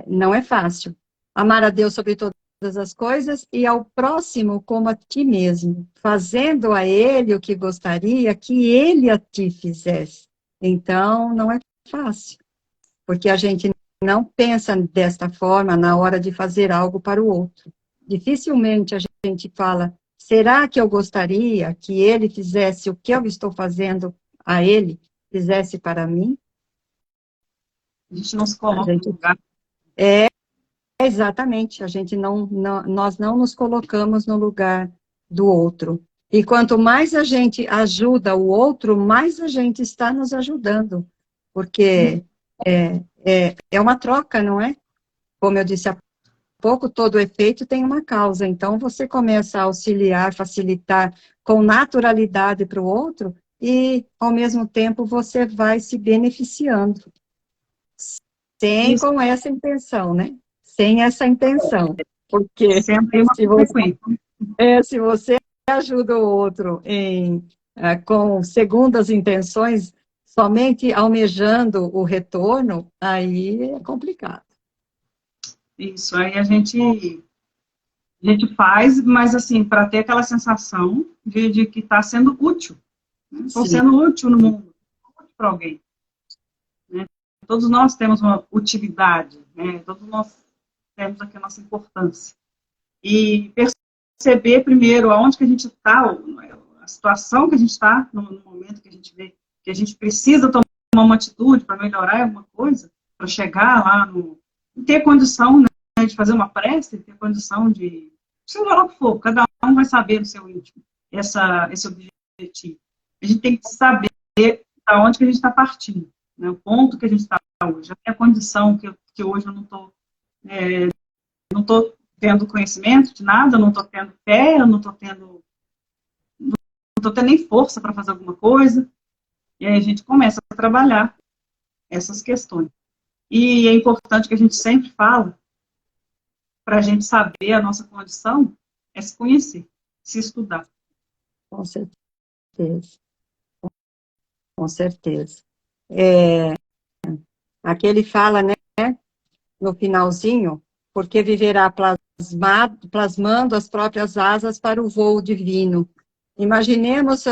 Não é fácil. Amar a Deus sobre todas as coisas e ao próximo como a ti mesmo, fazendo a ele o que gostaria que ele a ti fizesse. Então, não é fácil, porque a gente não pensa desta forma na hora de fazer algo para o outro. Dificilmente a gente fala, será que eu gostaria que ele fizesse o que eu estou fazendo a ele, fizesse para mim? A gente não se coloca no lugar. Exatamente, nós não nos colocamos no lugar do outro. E quanto mais a gente ajuda o outro, mais a gente está nos ajudando. Porque é uma troca, não é? Como eu disse há pouco, todo efeito tem uma causa. Então, você começa a auxiliar, facilitar com naturalidade para o outro e, ao mesmo tempo, você vai se beneficiando. Com essa intenção, né? Sem essa intenção, porque se você ajuda o outro com segundas intenções, somente almejando o retorno, aí é complicado. Isso, aí a gente faz, mas assim, para ter aquela sensação de que está sendo útil. Estou sendo útil no mundo, útil para alguém. Né? Todos nós temos uma utilidade, né? Todos nós temos aqui a nossa importância. E perceber primeiro aonde que a gente está, a situação que a gente está, no momento que a gente vê que a gente precisa tomar uma atitude para melhorar alguma coisa, para chegar lá ter condição, né, de fazer uma prece, ter condição de seja lá o que for, cada um vai saber do seu íntimo. esse objetivo. A gente tem que saber da onde que a gente está partindo, né? O ponto que a gente está hoje, a condição que hoje eu não estou tendo conhecimento de nada, eu não estou tendo fé, eu não tô tendo nem força para fazer alguma coisa, e aí a gente começa a trabalhar essas questões. E é importante que a gente sempre fala, para a gente saber a nossa condição, é se conhecer, se estudar. Com certeza, com certeza. É, aqui ele fala, né, no finalzinho, porque viverá plasmando as próprias asas para o voo divino. Imaginemos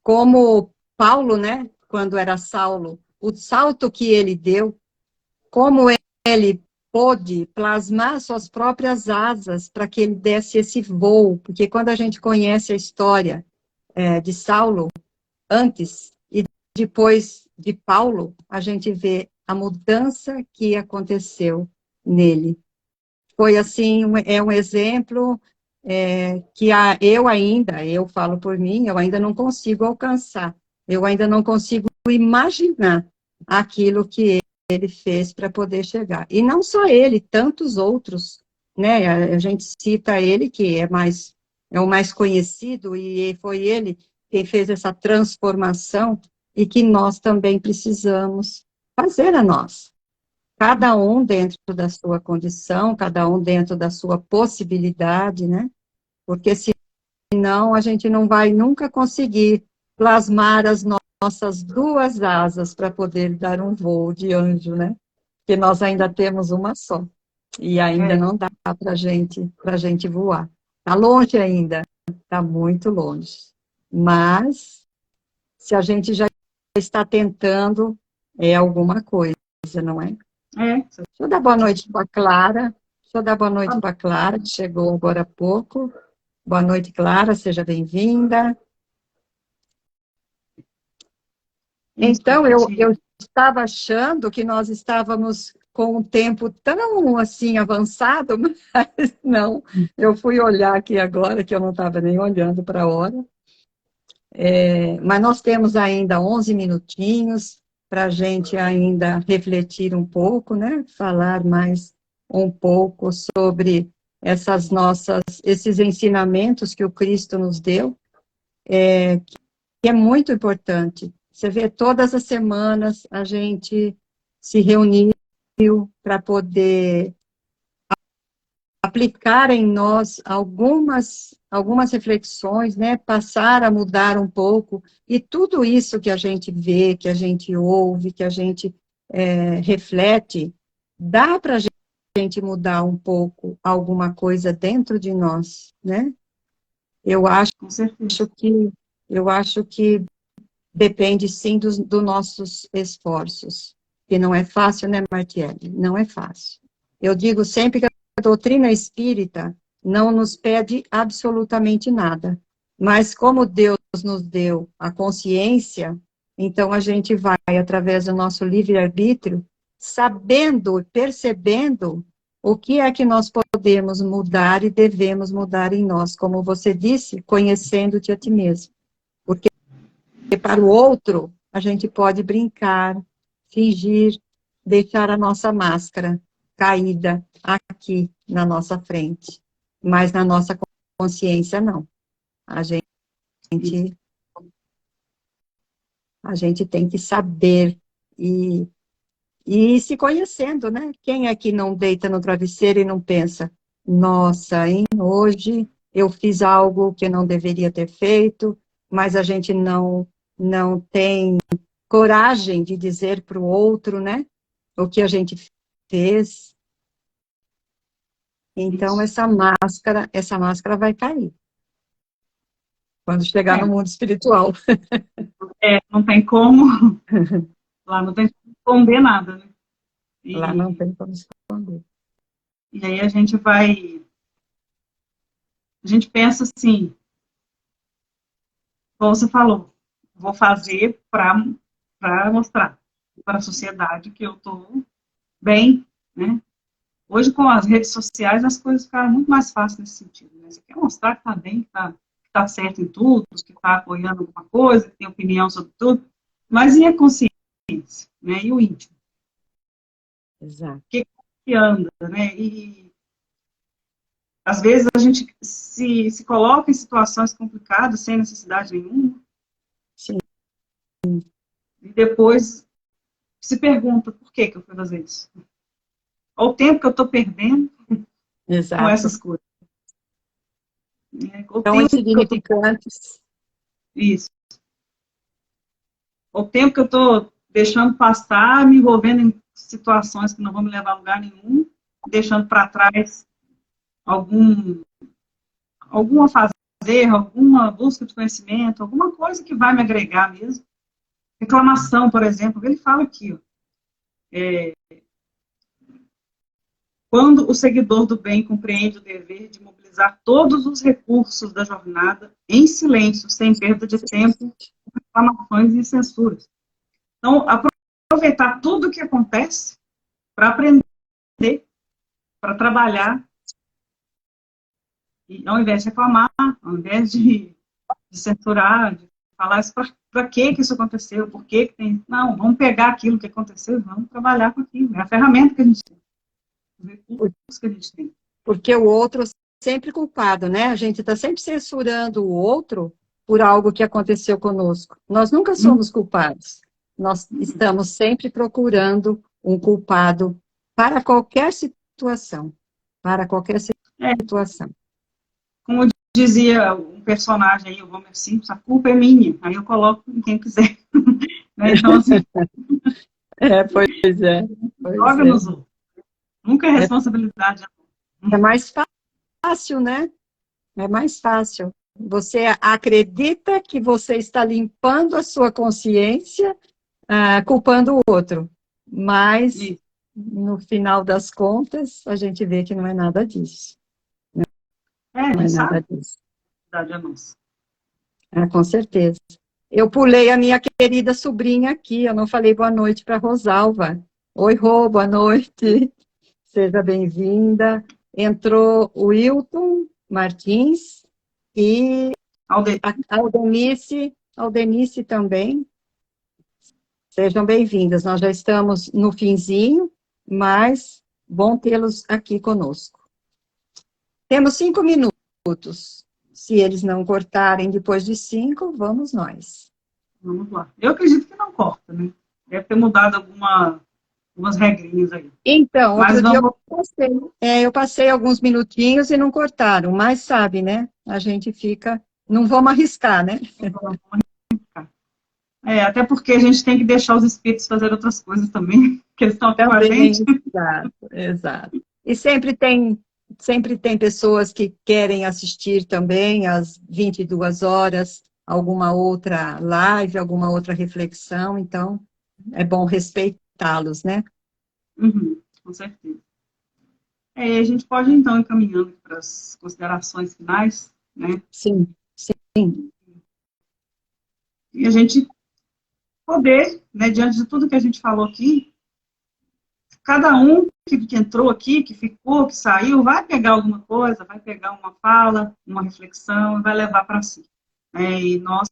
como Paulo, né, quando era Saulo, o salto que ele deu, como ele pôde plasmar suas próprias asas para que ele desse esse voo, porque quando a gente conhece a história de Saulo, antes e depois de Paulo, a gente vê a mudança que aconteceu nele. Foi assim, é um exemplo que eu falo por mim, eu ainda não consigo alcançar, eu ainda não consigo imaginar aquilo que ele fez para poder chegar. E não só ele, tantos outros, né? A gente cita ele, que é o mais conhecido, e foi ele quem fez essa transformação, e que nós também precisamos fazer a nós. Cada um dentro da sua condição, cada um dentro da sua possibilidade, né? Porque senão a gente não vai nunca conseguir plasmar as nossas duas asas para poder dar um voo de anjo, né? Porque nós ainda temos uma só. E ainda não dá para gente voar. Está longe ainda, está muito longe. Mas, se a gente já está tentando, é alguma coisa, não é? Deixa eu dar boa noite para a Clara. Deixa eu dar boa noite para a Clara, que chegou agora há pouco. Boa noite, Clara, seja bem-vinda. Então, eu estava achando que nós estávamos com um tempo tão, assim, avançado, mas não. Eu fui olhar aqui agora, que eu não estava nem olhando para a hora. Mas nós temos ainda 11 minutinhos para a gente ainda refletir um pouco, né? Falar mais um pouco sobre esses ensinamentos que o Cristo nos deu, que é muito importante. Você vê, todas as semanas a gente se reuniu para poder aplicar em nós algumas reflexões, né, passar a mudar um pouco, e tudo isso que a gente vê, que a gente ouve, que a gente reflete, dá para a gente mudar um pouco alguma coisa dentro de nós, né? Eu acho que, eu acho que depende, sim, dos nossos esforços, que não é fácil, né, Martiele? Não é fácil. Eu digo sempre que a doutrina espírita não nos pede absolutamente nada, mas como Deus nos deu a consciência, então a gente vai, através do nosso livre-arbítrio, sabendo, percebendo o que é que nós podemos mudar e devemos mudar em nós, como você disse, conhecendo-te a ti mesmo. Porque para o outro, a gente pode brincar, fingir, deixar a nossa máscara caída aqui na nossa frente. Mas na nossa consciência, não. A gente, a gente tem que saber e ir se conhecendo, né? Quem é que não deita no travesseiro e não pensa, nossa, hein, hoje eu fiz algo que eu não deveria ter feito, mas a gente não tem coragem de dizer para o outro, né, o que a gente fez. Então, essa máscara vai cair quando chegar no mundo espiritual. Não tem como, lá não tem como esconder nada, né? Lá não tem como esconder. E aí a gente pensa assim, como você falou, vou fazer para mostrar para a sociedade que eu estou bem, né? Hoje, com as redes sociais, as coisas ficaram muito mais fáceis nesse sentido, né? Você quer mostrar que está bem, que tá certo em tudo, que está apoiando alguma coisa, que tem opinião sobre tudo, mas e a consciência, né? E o íntimo? Exato. O que anda, né? E às vezes a gente se coloca em situações complicadas, sem necessidade nenhuma, Sim, e depois se pergunta por que eu fui fazer isso. Olha o tempo que eu estou perdendo com exato. essas coisas. Né? O Tão tempo que eu estou... insignificantes. Isso. O tempo que eu estou deixando passar, me envolvendo em situações que não vão me levar a lugar nenhum, deixando para trás algum a fazer, alguma busca de conhecimento, alguma coisa que vai me agregar mesmo. Reclamação, por exemplo, ele fala aqui, ó, quando o seguidor do bem compreende o dever de mobilizar todos os recursos da jornada em silêncio, sem perda de tempo, reclamações e censuras. Então, aproveitar tudo o que acontece para aprender, para trabalhar, e ao invés de reclamar, ao invés de censurar, de falar isso para que isso aconteceu, por que tem. Não, vamos pegar aquilo que aconteceu e vamos trabalhar com aquilo. É a ferramenta que a gente tem, os recursos que a gente tem. Porque o outro é sempre culpado, né? A gente está sempre censurando o outro por algo que aconteceu conosco. Nós nunca somos culpados. Nós estamos sempre procurando um culpado para qualquer situação. Para qualquer situação. Como dizia um personagem aí, o Homer Simpson, a culpa é minha. Aí eu coloco em quem quiser. Né? Então, assim, Pois é. Pois joga é. nos outros. Nunca é responsabilidade. É mais fácil, né? É mais fácil. Você acredita que você está limpando a sua consciência, culpando o outro. Mas, Isso. no final das contas, a gente vê que não é nada disso. A Não é gente nada sabe disso. que a verdade é nossa. Com certeza. Eu pulei a minha querida sobrinha aqui, eu não falei boa noite para Rosalva. Oi, Rô, boa noite. Seja bem-vinda. Entrou o Wilton Martins e Alde... a Aldenice também. Sejam bem-vindas. Nós já estamos no finzinho, mas bom tê-los aqui conosco. Temos 5 minutos. Se eles não cortarem depois de 5, vamos nós. Vamos lá. Eu acredito que não corta, né? Deve ter mudado algumas regrinhas aí. Então, Mas outro dia vamos... eu passei alguns minutinhos e não cortaram, mas sabe, né? A gente fica, não vamos arriscar, né? até porque a gente tem que deixar os espíritos fazer outras coisas também, que eles estão aqui com a gente. Também, exato, exato. E sempre tem pessoas que querem assistir também às 22 horas, alguma outra live, alguma outra reflexão, então é bom respeitá-los, né? Uhum, com certeza. A gente pode, então, ir caminhando para as considerações finais, né? Sim, sim, E a gente poder, né, diante de tudo que a gente falou aqui, cada um que entrou aqui, que ficou, que saiu, vai pegar alguma coisa, vai pegar uma fala, uma reflexão, e vai levar para si. E nós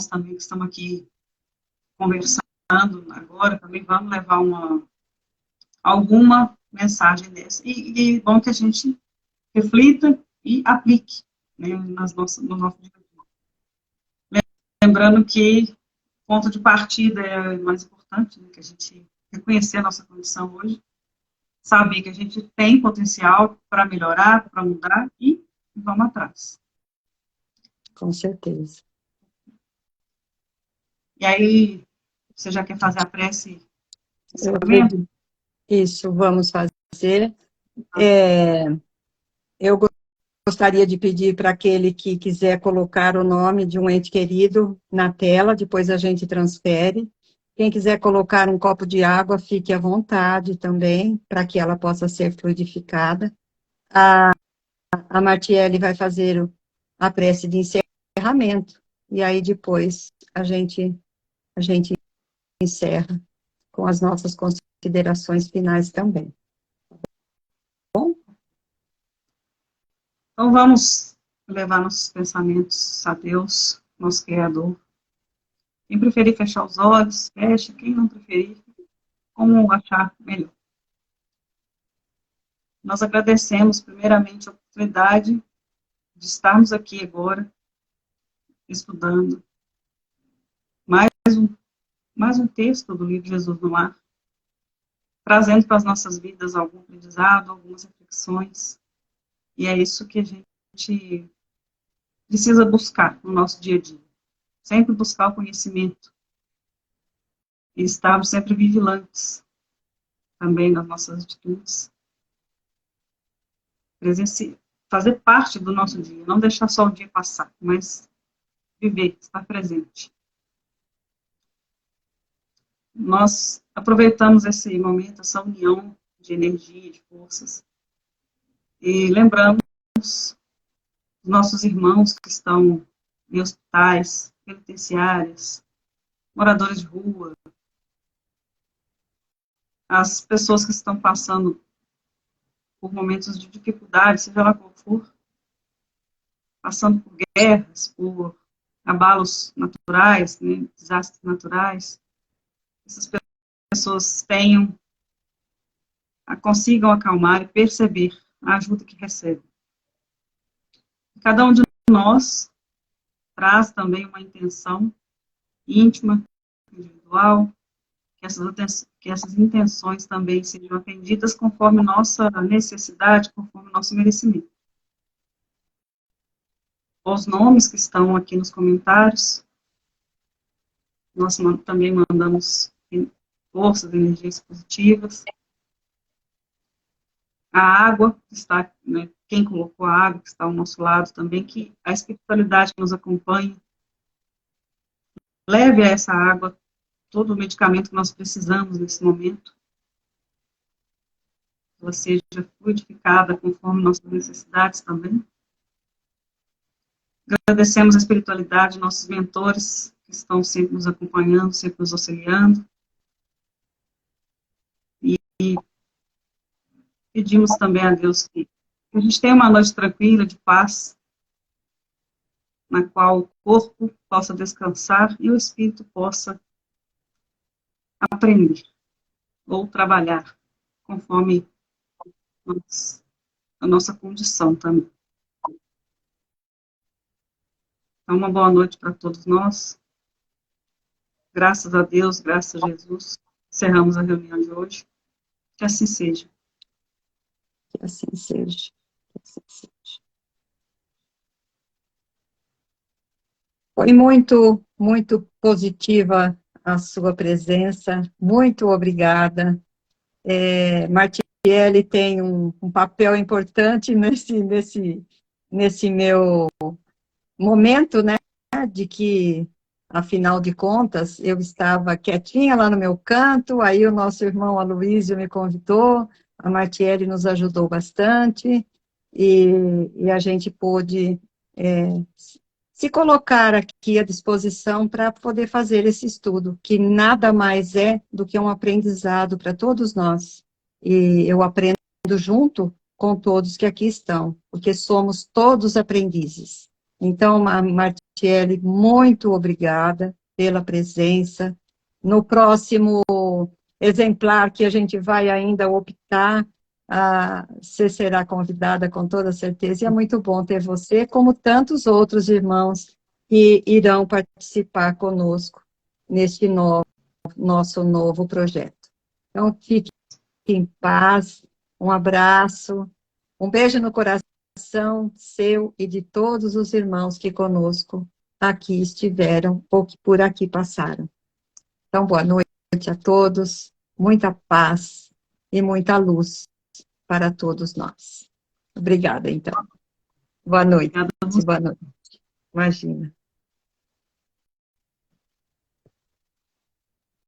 também que estamos aqui conversando agora, também vamos levar alguma mensagem dessa. E bom que a gente reflita e aplique, né, no nosso dia a dia. Lembrando que ponto de partida é o mais importante, né, que a gente reconhecer a nossa condição hoje, saber que a gente tem potencial para melhorar, para mudar e vamos atrás. com certeza. E aí, você já quer fazer a prece de Eu encerramento? acredito. Isso, vamos fazer. Eu gostaria de pedir para aquele que quiser colocar o nome de um ente querido na tela, depois a gente transfere. Quem quiser colocar um copo de água, fique à vontade também, para que ela possa ser fluidificada. A Martiele vai fazer a prece de encerramento, e aí depois a gente encerra com as nossas considerações finais também. Então, vamos levar nossos pensamentos a Deus, nosso Criador. Quem preferir fechar os olhos, fecha. Quem não preferir, como achar melhor. Nós agradecemos, primeiramente, a oportunidade de estarmos aqui agora, estudando mais um texto do livro Jesus no Lar, trazendo para as nossas vidas algum aprendizado, algumas reflexões. E é isso que a gente precisa buscar no nosso dia a dia. Sempre buscar o conhecimento. E estarmos sempre vigilantes também nas nossas atitudes. Fazer parte do nosso dia. Não deixar só o dia passar, mas viver, estar presente. Nós aproveitamos esse momento, essa união de energia, de forças, e lembramos nossos irmãos que estão em hospitais, penitenciárias, moradores de rua, as pessoas que estão passando por momentos de dificuldade, seja lá qual for, passando por guerras, por abalos naturais, né, desastres naturais. Essas pessoas consigam acalmar e perceber a ajuda que recebem. Cada um de nós traz também uma intenção íntima, individual, que essas intenções também sejam atendidas conforme nossa necessidade, conforme nosso merecimento. Os nomes que estão aqui nos comentários, nós também mandamos forças, energias positivas. A água, que está, né, quem colocou a água, que está ao nosso lado também, que a espiritualidade que nos acompanha, leve a essa água todo o medicamento que nós precisamos nesse momento, que ela seja fluidificada conforme nossas necessidades também. Agradecemos a espiritualidade, nossos mentores, que estão sempre nos acompanhando, sempre nos auxiliando. E pedimos também a Deus que a gente tenha uma noite tranquila, de paz, na qual o corpo possa descansar e o espírito possa aprender ou trabalhar conforme a nossa condição também. Então, uma boa noite para todos nós. Graças a Deus, graças a Jesus, encerramos a reunião de hoje. Que assim seja. Que assim seja. Que assim seja. Foi muito, muito positiva a sua presença. Muito obrigada. Martielli tem um papel importante nesse meu momento, né? De que, afinal de contas, eu estava quietinha lá no meu canto, aí o nosso irmão Aloísio me convidou, a Martielli nos ajudou bastante, e a gente pôde se colocar aqui à disposição para poder fazer esse estudo, que nada mais é do que um aprendizado para todos nós. E eu aprendo junto com todos que aqui estão, porque somos todos aprendizes. Então, Martielli, muito obrigada pela presença. No próximo exemplar que a gente vai ainda optar, você será convidada com toda certeza, e é muito bom ter você, como tantos outros irmãos que irão participar conosco neste nosso novo projeto. Então, fique em paz, um abraço, um beijo no coração seu e de todos os irmãos que conosco aqui estiveram ou que por aqui passaram. Então, boa noite a todos, muita paz e muita luz para todos nós. Obrigada, então. Boa noite. Obrigada a você. Boa noite. Imagina.